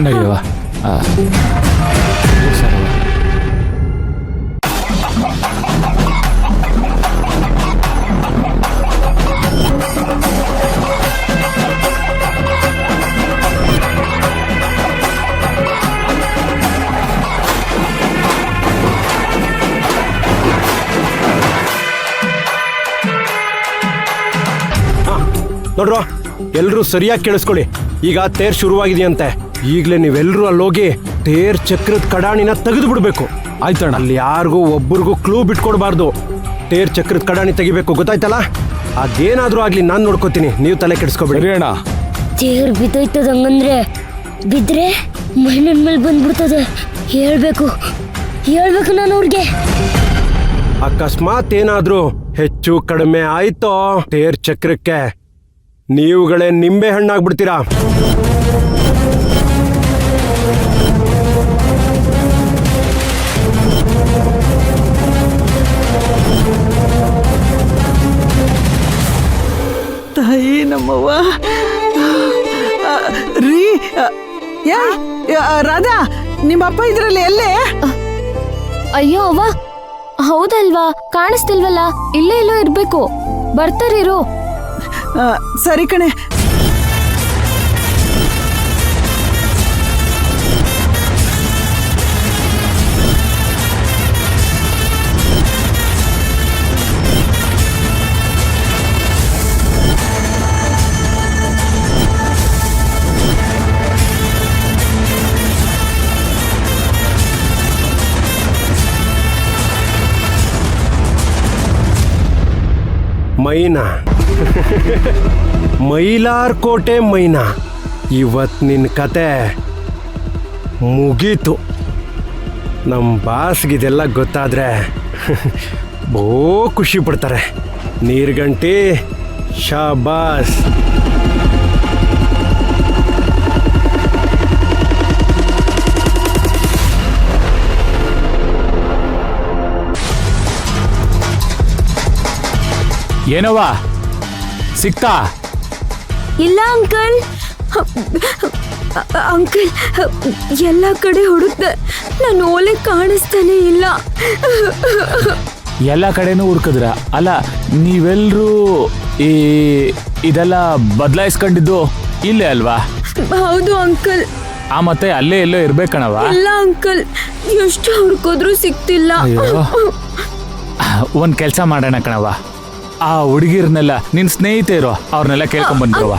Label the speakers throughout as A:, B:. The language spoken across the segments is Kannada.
A: ನಡೆಯುವ
B: ನೋಡ್ರೋ, ಎಲ್ರೂ ಸರಿಯಾಗಿ ಕೇಳಿಸ್ಕೊಳ್ಳಿ. ಈಗ ತೇರ್ ಶುರುವಾಗಿದೆಯಂತೆ. ಈಗಲೇ ನೀವೆಲ್ಲರೂ ಅಲ್ಲೋಗಿ ತೇರ್ ಚಕ್ರದ ಕಡಾಣಿನ ತೆಗೆದು ಬಿಡ್ಬೇಕು.
A: ಆಯ್ತಣ್ಣ.
B: ಅಲ್ಲಿ ಯಾರಿಗೂ ಒಬ್ಬರಿಗೂ ಕ್ಲೂ ಬಿಟ್ಕೊಡ್ಬಾರ್ದು. ತೇರ್ ಚಕ್ರದ ಕಡಾಣಿ ತೆಗಿಬೇಕು, ಗೊತ್ತಾಯ್ತಲ್ಲ? ಅದೇನಾದ್ರೂ ಆಗ್ಲಿ, ನಾನು ನೋಡ್ಕೋತೀನಿ, ನೀವು ತಲೆ ಕೆಡಿಸ್ಕೊಬೇಡಿ.
A: ಅಣ್ಣ,
C: ತೇರ್ ಬಿದ್ದೋಯ್ತದ. ಹಂಗಂದ್ರೆ ಬಿದ್ರೆ ಮೈನನ್ ಮೇಲೆ ಬಂದ್ಬಿಡ್ತದೆ. ಹೇಳ್ಬೇಕು ನಾನು ಅವ್ರಿಗೆ.
B: ಅಕಸ್ಮಾತ್ ಏನಾದ್ರೂ ಹೆಚ್ಚು ಕಡಿಮೆ ಆಯ್ತೋ ತೇರ್ ಚಕ್ರಕ್ಕೆ, ನೀವುಗಳೇ ನಿಂಬೆ ಹಣ್ಣಾಗ್ಬಿಡ್ತೀರಾ.
D: ತಾಯಿ ನಮ್ಮವ್ವ ರೀ. ರಾಧಾ, ನಿಮ್ಮಪ್ಪ ಇದ್ರಲ್ಲಿ ಎಲ್ಲೇ?
E: ಅಯ್ಯೋ ಅವ್ವ, ಹೌದಲ್ವಾ? ಕಾಣಿಸ್ತಿಲ್ವಲ್ಲ? ಇಲ್ಲೇ ಎಲ್ಲೋ ಇರ್ಬೇಕು. ಬರ್ತಾರಿರು.
D: ಸರಿ ಕಣೆ.
B: ಮೈನಾ, ಮೈಲಾರ್ ಕೋಟೆ ಮೈನಾ, ಇವತ್ತು ನಿನ್ನ ಕತೆ ಮುಗೀತು. ನಮ್ಮ ಬಾಸ್ಗಿದೆಲ್ಲ ಗೊತ್ತಾದರೆ ಬಹು ಖುಷಿ ಪಡ್ತಾರೆ. ನೀರ್ಗಂಟಿ ಶಾಬಾಸ್.
A: ಏನವ್ವ ಸಿಕ್ತಾ?
E: ಇಲ್ಲ ಅಂಕಲ್. ಅಂಕಲ್, ಎಲ್ಲ ಕಡೆ ಹುಡುಕ್ದೆ, ನಾನು ಓಲೆ ಕಾಣಿಸ್ತಾನೆ ಇಲ್ಲ.
A: ಎಲ್ಲ ಕಡೆನೂ ಹುಡ್ಕಿದ್ರ? ಅಲ್ಲ, ನೀವೆಲ್ಲರೂ ಇದೆಲ್ಲ ಬದಲಾಯಿಸ್ಕೊಂಡಿದ್ದು ಇಲ್ಲೇ ಅಲ್ವಾ?
E: ಹೌದು ಅಂಕಲ್.
A: ಮತ್ತೆ ಅಲ್ಲೇ ಎಲ್ಲೋ ಇರ್ಬೇಕಣವ?
E: ಇಲ್ಲ ಅಂಕಲ್, ಎಷ್ಟು ಹುಡ್ಕೋದ್ರೂ ಸಿಕ್ತಿಲ್ಲ.
A: ಒಂದ್ ಕೆಲ್ಸ ಮಾಡೋಣ ಕಣವ, ಆ ಹುಡುಗಿರ್ನೆಲ್ಲ ನಿನ್ ಸ್ನೇಹಿತೆ ಇರೋ ಅವ್ರನ್ನೆಲ್ಲ ಕೇಳ್ಕೊಂಡ್ ಬಂದ್ರವ.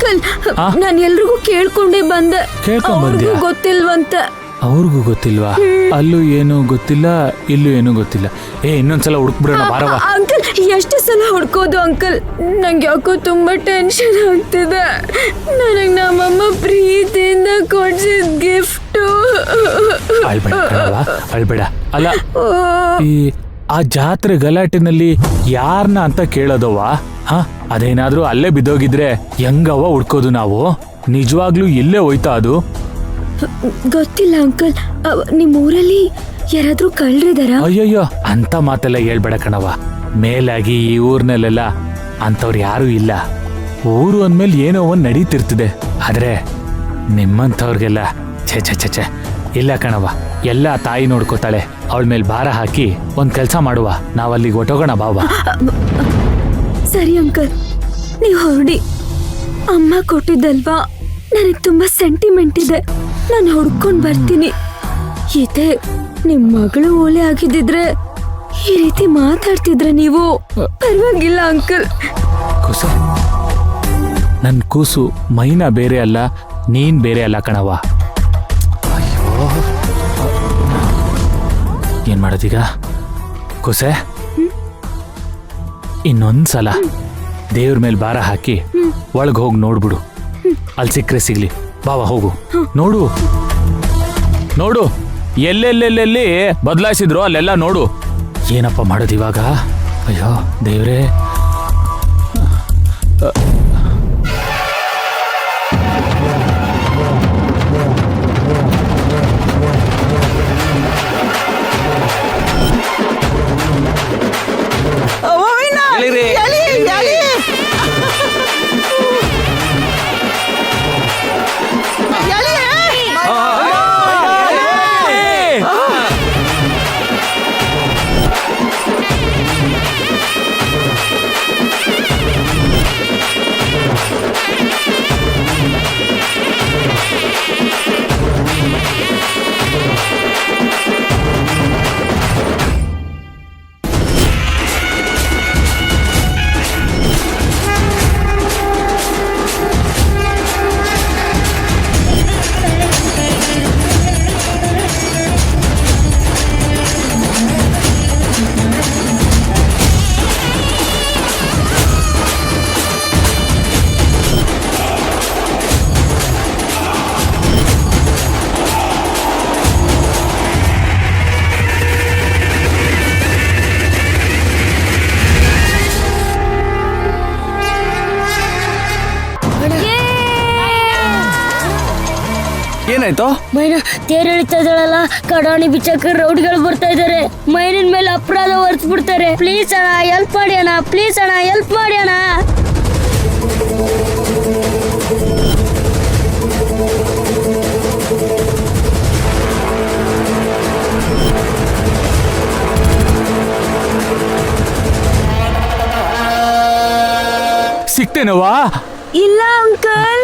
E: ನಾನು ಎಲ್ರಿಗೂ ಕೇಳ್ಕೊಂಡೇ ಬಂದೆ.
A: ಕೇಳ್ಕೊಂಡ್ಬಂದ್ಯಾ?
E: ಗೊತ್ತಿಲ್ವಂತ.
A: ಅವ್ರಿಗೂ ಗೊತ್ತಿಲ್ವಾ? ಅಲ್ಲೂ ಏನೂ ಗೊತ್ತಿಲ್ಲ, ಇಲ್ಲೂ ಏನೂ ಗೊತ್ತಿಲ್ಲ. ಇನ್ನೊಂದ್ಸಲ ಹುಡುಕ್ಬಿಡೋಣ ಬಾರವ.
E: ಅಂಕಲ್, ಎಷ್ಟು ಸಲ ಹುಡ್ಕೋದು ಅಂಕಲ್? ನಂಗೆ ಯಾಕೋ ತುಂಬಾ ಟೆನ್ಷನ್ ಆಗ್ತಿದೆ. ನನಗ್ ನಮ್ಮಮ್ಮ ಪ್ರೀತಿಯಿಂದ ಕೊಡ್ಸಿದ್ ಗಿಫ್ಟು.
A: ಅಳ್ಬೇಡ ಕಣವ, ಅಳ್ಬೇಡ. ಅಲ್ಲ, ಆ ಜಾತ್ರೆ ಗಲಾಟೆನಲ್ಲಿ ಯಾರನ್ನ ಅಂತ ಕೇಳೋದವ್ವ? ಅದೇನಾದ್ರೂ ಅಲ್ಲೇ ಬಿದ್ದೋಗಿದ್ರೆ ಹೆಂಗವ್ವ ಹುಡ್ಕೋದು ನಾವು? ನಿಜವಾಗ್ಲೂ ಎಲ್ಲೇ ಹೋಯ್ತಾ ಅದು?
E: ಗೊತ್ತಿಲ್ಲ ಅಂಕಲ್. ನಿಮ್ ಊರಲ್ಲಿ ಯಾರಾದ್ರೂ ಕಳ್ರಿದಾರ?
A: ಅಯ್ಯಯ್ಯೋ, ಅಂತ ಮಾತೆಲ್ಲ ಹೇಳ್ಬೇಡ ಕಣವ. ಮೇಲಾಗಿ ಈ ಊರ್ನಲ್ಲೆಲ್ಲ ಅಂತವ್ರು ಯಾರೂ ಇಲ್ಲ. ಊರು ಅಂದ್ಮೇಲೆ ಏನೋ ಒಂದ್ ನಡೀತಿರ್ತದೆ. ಆದ್ರೆ ನಿಮ್ಮಂಥವ್ರಿಗೆಲ್ಲ ಛೆ ಛೆ ಛೆ ಛೆ ಇಲ್ಲ ಕಣವ. ಎಲ್ಲ ತಾಯಿ ನೋಡ್ಕೋತಾಳೆ. ಅವಳ ಮೇಲೆ ಭಾರ ಹಾಕಿ ಒಂದ್ ಕೆಲ್ಸ ಮಾಡುವ, ನಾವಲ್ಲಿಗೆ ಹೊಟ್ಟೋಗೋಣ ಬಾಬಾ.
E: ಸರಿ ಅಂಕಲ್, ನೀವು ಹೊರಡಿ. ಅಮ್ಮ ಕೊಟ್ಟಿದ್ದಲ್ವಾ, ನನಗೆ ತುಂಬಾ ಸೆಂಟಿಮೆಂಟ್ ಇದೆ. ನಾನು ಹುಡ್ಕೊಂಡ್ ಬರ್ತೀನಿ. ಇದೇ ನಿಮ್ ಮಗಳು ಓಲೆ ಆಗಿದ್ದಿದ್ರೆ ಈ ರೀತಿ ಮಾತಾಡ್ತಿದ್ರೆ ನೀವು. ಪರವಾಗಿಲ್ಲ ಅಂಕಲ್.
A: ಕೂಸು, ನನ್ ಕೂಸು ಮೈನಾ ಬೇರೆ ಅಲ್ಲ, ನೀನ್ ಬೇರೆ ಅಲ್ಲ ಕಣವ. ಅಯ್ಯೋ, ಏನ್ ಮಾಡೋದೀಗ ಕೂಸೆ? ಇನ್ನೊಂದ್ಸಲ ದೇವ್ರ ಮೇಲೆ ಭಾರ ಹಾಕಿ ಒಳಗೆ ಹೋಗಿ ನೋಡ್ಬಿಡು. ಅಲ್ಲಿ ಸಿಕ್ಕರೆ ಸಿಗ್ಲಿ. ಬಾವಾ ಹೋಗು, ನೋಡು ನೋಡು, ಎಲ್ಲೆಲ್ಲೆಲ್ಲೆಲ್ಲಿ ಬದಲಾಯಿಸಿದ್ರು ಅಲ್ಲೆಲ್ಲ ನೋಡು. ಏನಪ್ಪ ಮಾಡೋದು ಇವಾಗ? ಅಯ್ಯೋ ದೇವ್ರೇ.
F: ಏನಾಯ್ತು?
C: ಮೈನ ತೇರ್ ಎಳಿತಾ ಇದ್ದಾಳಲ್ಲ, ಕಡಾಣಿ ಬಿಚ್ಚಕ್ಕೆ ರೌಡಿಗಳು ಬರ್ತಾ ಇದಾರೆ. ಮೈನಿನ ಮೇಲೆ ಅಪರಾಧ ಹೊರಿಸ್ಬಿಡ್ತಾರೆ. ಪ್ಲೀಸ್ ಅಣ್ಣ ಹೆಲ್ಪ್ ಮಾಡಿ ಅಣ್ಣ, ಪ್ಲೀಸ್ ಅಣ್ಣ ಹೆಲ್ಪ್ ಮಾಡಿ ಅಣ್ಣ.
A: ಸಿಕ್ತೇನವ್ವ?
E: ಇಲ್ಲ ಅಂಕಲ್.